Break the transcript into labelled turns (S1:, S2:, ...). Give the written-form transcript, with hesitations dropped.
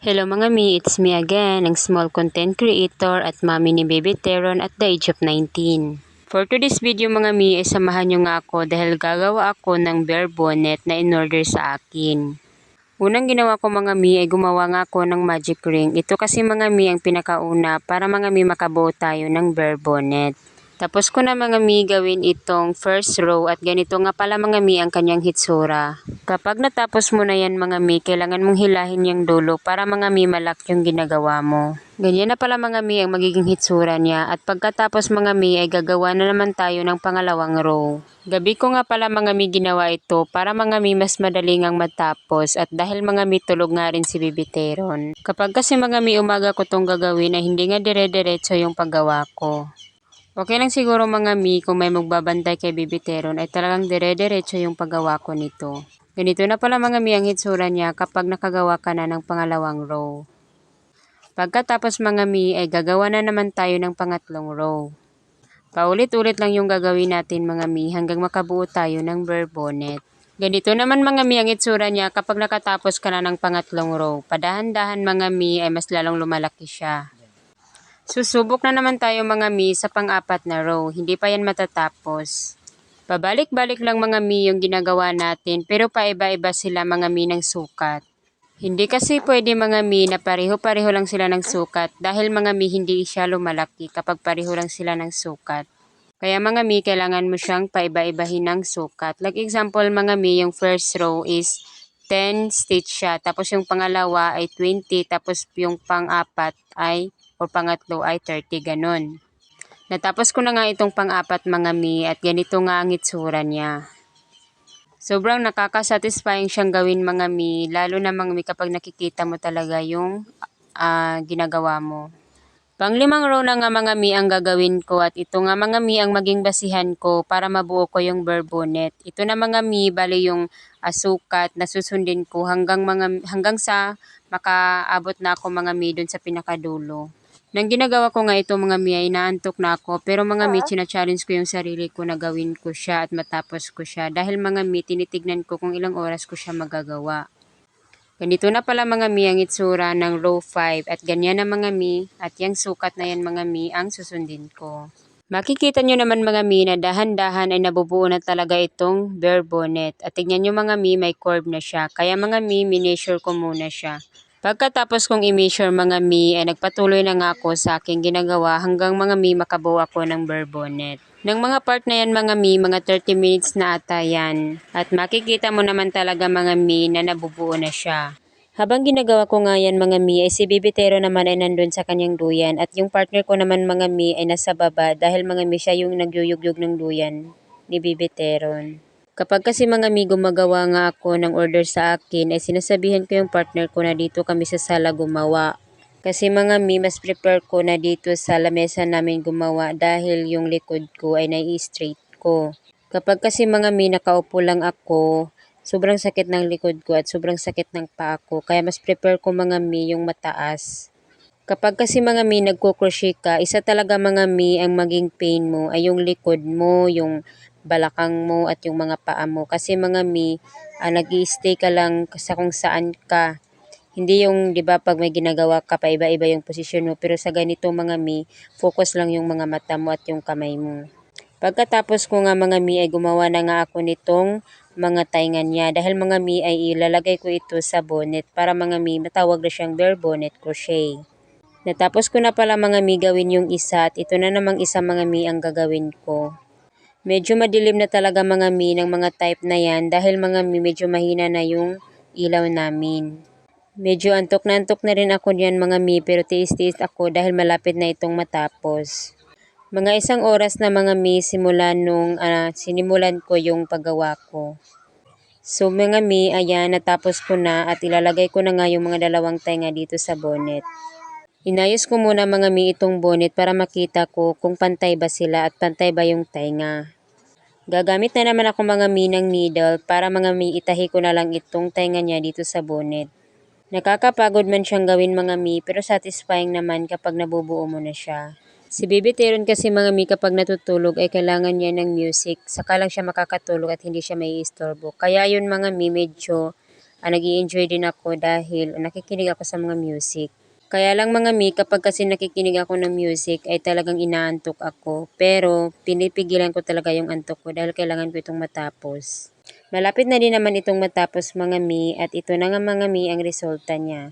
S1: Hello mga mi, it's me again, ang small content creator at mami ni Baby Teron at the age of 19. For today's video mga mi, ay samahan nyo nga ako dahil gagawa ako ng bear bonnet na in-order sa akin. Unang ginawa ko mga mi ay gumawa nga ako ng magic ring. Ito kasi mga mi ang pinakauna para mga mi makabuo tayo ng bear bonnet. Tapos ko na mga mi gawin itong first row at ganito nga pala mga mi ang kanyang hitsura. Kapag natapos mo na yan mga mi, kailangan mong hilahin yung dulo para mga mi malak yung ginagawa mo. Ganyan na pala mga mi ang magiging hitsura niya at pagkatapos mga mi ay gagawa na naman tayo ng pangalawang row. Gabi ko nga pala mga mi ginawa ito para mga mi mas madaling ang matapos at dahil mga mi tulog nga rin si Baby Teron. Kapag kasi mga mi umaga ko tong gagawin ay hindi nga dire-diretso yung paggawa ko. Okay lang siguro mga mi kung may magbabantay kay Baby Teron ay talagang dire-diretso yung paggawa ko nito. Ganito na pala mga mi ang hitsura niya kapag nakagawa ka na ng pangalawang row. Pagkatapos mga mi ay gagawa na naman tayo ng pangatlong row. Paulit-ulit lang yung gagawin natin mga mi hanggang makabuo tayo ng bear bonnet. Ganito naman mga mi ang hitsura niya kapag nakatapos ka na ng pangatlong row. Padahan-dahan mga mi ay mas lalong lumalaki siya. Susubok na naman tayo mga mi sa pang-apat na row, hindi pa yan matatapos. Pabalik-balik lang mga mi yung ginagawa natin pero paiba-iba sila mga mi ng sukat. Hindi kasi pwede mga mi na pareho-pareho lang sila ng sukat dahil mga mi hindi siya lumalaki kapag pareho lang sila ng sukat. Kaya mga mi kailangan mo siyang paiba-ibahin ng sukat. Like example mga mi yung first row is 10 stitch siya tapos yung pangalawa ay 20 tapos yung pang-apat ay o pangatlo ay 30 ganon. Natapos ko na nga itong pang-apat mga mi at ganito nga ang itsura niya. Sobrang nakaka-satisfying siyang gawin mga mi, lalo na mga mi kapag nakikita mo talaga yung ginagawa mo. Pang-limang row na nga mga mi ang gagawin ko at ito nga mga mi ang maging basihan ko para mabuo ko yung bear bonnet. Ito na mga mi, bali yung sukat na susundin ko hanggang sa makaabot na ako mga mi dun sa pinakadulo. Nang ginagawa ko nga ito mga mi ay naantok na ako pero mga mi china-challenge ko yung sarili ko na gawin ko siya at matapos ko siya dahil mga mi tinitignan ko kung ilang oras ko siya magagawa. Ganito na pala mga mi ang itsura ng row 5 at ganyan na mga mi at yung sukat na yan mga mi ang susundin ko. Makikita nyo naman mga mi na dahan-dahan ay nabubuo na talaga itong bear bonnet at tignan nyo mga mi may curve na siya kaya mga mi mineasure ko muna siya. Pagkatapos kong i-measure mga mi ay nagpatuloy na nga ako sa aking ginagawa hanggang mga mi makabuo ako ng bear bonnet. Ng mga part na yan mga mi, mga 30 minutes na ata yan. At makikita mo naman talaga mga mi na nabubuo na siya. Habang ginagawa ko nga yan mga mi ay si Baby Tero naman ay nandun sa kanyang duyan at yung partner ko naman mga mi ay nasa baba dahil mga mi siya yung nagyuyugyug ng duyan ni Baby Teron. Kapag kasi mga mi gumagawa nga ako ng order sa akin ay sinasabihan ko yung partner ko na dito kami sa sala gumawa. Kasi mga mi mas prepare ko na dito sa lamesa namin gumawa dahil yung likod ko ay nai-straight ko. Kapag kasi mga mi nakaupo lang ako, sobrang sakit ng likod ko at sobrang sakit ng paa ko. Kaya mas prepare ko mga mi yung mataas. Kapag kasi mga mi nagko-crochet ka, isa talaga mga mi ang maging pain mo ay yung likod mo, yung balakang mo at yung mga paa mo. Kasi mga mi, nag-i-stay ka lang sa kung saan ka. Hindi yung, di ba, pag may ginagawa ka pa iba-iba yung posisyon mo. Pero sa ganito mga mi, focus lang yung mga mata mo at yung kamay mo. Pagkatapos ko nga mga mi ay gumawa na nga ako nitong mga taingan niya. Dahil mga mi ay ilalagay ko ito sa bonnet para mga mi matawag na siyang bear bonnet crochet. Natapos ko na pala mga mi gawin yung isa at ito na namang isa mga mi ang gagawin ko. Medyo madilim na talaga mga mi ng mga type na yan dahil mga mi medyo mahina na yung ilaw namin. Medyo antok na rin ako diyan mga mi pero tiis-tiis ako dahil malapit na itong matapos. Mga isang oras na mga mi simula nung sinimulan ko yung paggawa ko. So mga mi, ayan, natapos ko na at ilalagay ko na nga yung mga dalawang tainga dito sa bonnet. Inayos ko muna mga mi itong bonnet para makita ko kung pantay ba sila at pantay ba yung tainga. Gagamit na naman ako mga mi ng needle para mga mi itahi ko na lang itong tainga niya dito sa bonnet. Nakakapagod man siyang gawin mga mi pero satisfying naman kapag nabubuo mo na siya. Si Baby Teron kasi mga mi kapag natutulog ay kailangan niya ng music, saka lang siya makakatulog at hindi siya maiistorbo. Kaya yun mga mi medyo nag-i-enjoy din ako dahil nakikinig ako sa mga music. Kaya lang mga mi, kapag kasi nakikinig ako ng music ay talagang inaantok ako. Pero pinipigilan ko talaga yung antok ko dahil kailangan ko itong matapos. Malapit na din naman itong matapos mga mi at ito na nga mga mi ang resulta niya.